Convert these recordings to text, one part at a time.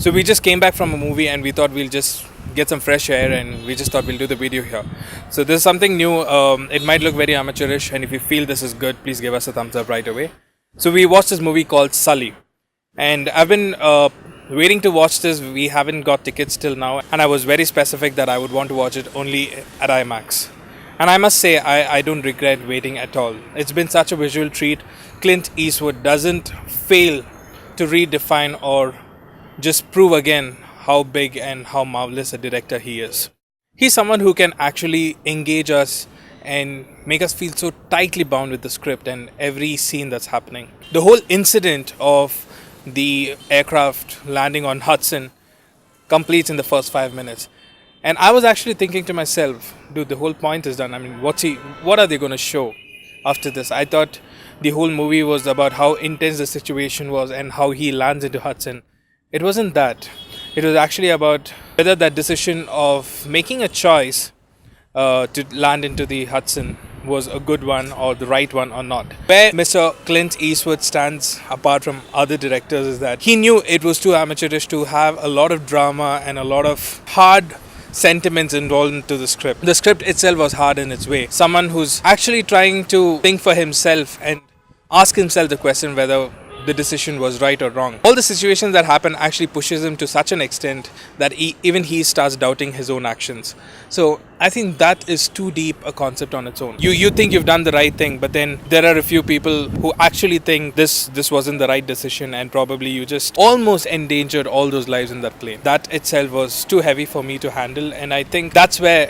So we just came back from a movie and we thought we'll just get some fresh air, and we just thought we'll do the video here. So this is something new. It might look very amateurish, and if you feel this is good, please give us a thumbs up right away. So we watched this movie called Sully, and I've been waiting to watch this. We haven't got tickets till now, and I was very specific that I would want to watch it only at IMAX. And I must say, I don't regret waiting at all. It's been such a visual treat. Clint Eastwood doesn't fail to redefine or just prove again how big and how marvelous a director he is. He's someone who can actually engage us and make us feel so tightly bound with the script and every scene that's happening. The whole incident of the aircraft landing on Hudson completes in the first 5 minutes. And I was actually thinking to myself, dude, the whole point is done. I mean, what are they going to show after this? I thought the whole movie was about how intense the situation was and how he lands into Hudson. It wasn't that. It was actually about whether that decision of making a choice to land into the Hudson was a good one or the right one or not. Where Mr. Clint Eastwood stands apart from other directors is that he knew it was too amateurish to have a lot of drama and a lot of hard sentiments involved into the script. The script itself was hard in its way. Someone who's actually trying to think for himself and ask himself the question whether the decision was right or wrong. All the situations that happen actually pushes him to such an extent that even he starts doubting his own actions. So I think that is too deep a concept on its own. You think you've done the right thing, but then there are a few people who actually think this wasn't the right decision, and probably you just almost endangered all those lives in that plane. That itself was too heavy for me to handle, and I think that's where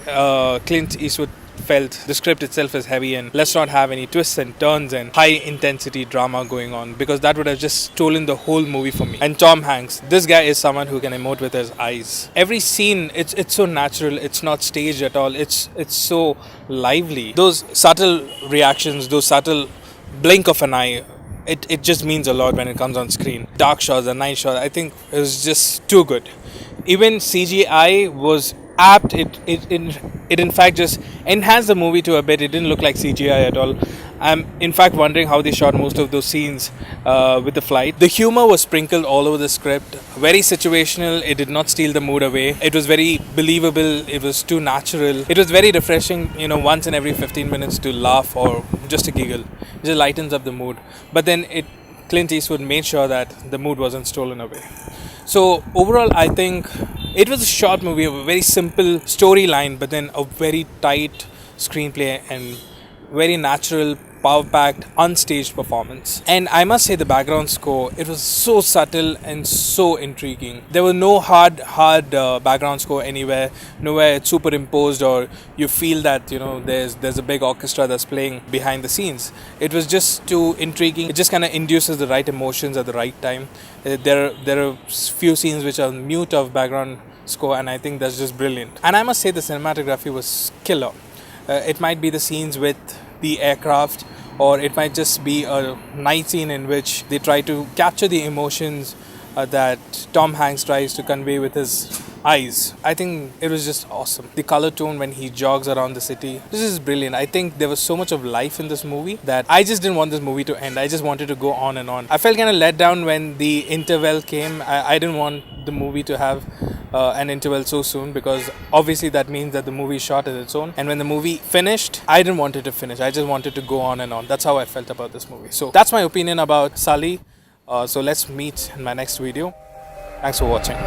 Clint Eastwood felt the script itself is heavy, and let's not have any twists and turns and high intensity drama going on, because that would have just stolen the whole movie for me. And Tom Hanks, this guy is someone who can emote with his eyes. Every scene, it's so natural, it's not staged at all, it's so lively. Those subtle reactions, those subtle blink of an eye, it just means a lot when it comes on screen. Dark shots and night shots, I think it was just too good. Even CGI was apt. It in fact just enhanced the movie to a bit. It didn't look like CGI at all. I'm in fact wondering how they shot most of those scenes with the flight. The humor was sprinkled all over the script. Very situational. It did not steal the mood away. It was very believable. It was too natural. It was very refreshing, once in every 15 minutes to laugh or just to giggle. It just lightens up the mood. But then Clint Eastwood made sure that the mood wasn't stolen away. So overall, I think it was a short movie, a very simple storyline, but then a very tight screenplay and very natural, power-packed, unstaged performance. And I must say the background score, it was so subtle and so intriguing. There was no hard background score anywhere. Nowhere it's superimposed or you feel that, there's a big orchestra that's playing behind the scenes. It was just too intriguing. It just kind of induces the right emotions at the right time. There are few scenes which are mute of background score, and I think that's just brilliant. And I must say the cinematography was killer. It might be the scenes with the aircraft, or it might just be a night scene in which they try to capture the emotions that Tom Hanks tries to convey with his eyes. I think it was just awesome. The color tone when he jogs around the city, this is brilliant. I think there was so much of life in this movie that I just didn't want this movie to end. I just wanted to go on and on. I felt kind of let down when the interval came. I didn't want the movie to have an interval so soon, because obviously that means that the movie is shot as its own, and when the movie finished, I didn't want it to finish. I just wanted to go on and on. That's how I felt about this movie. So that's my opinion about Sully. So let's meet in my next video. Thanks for watching.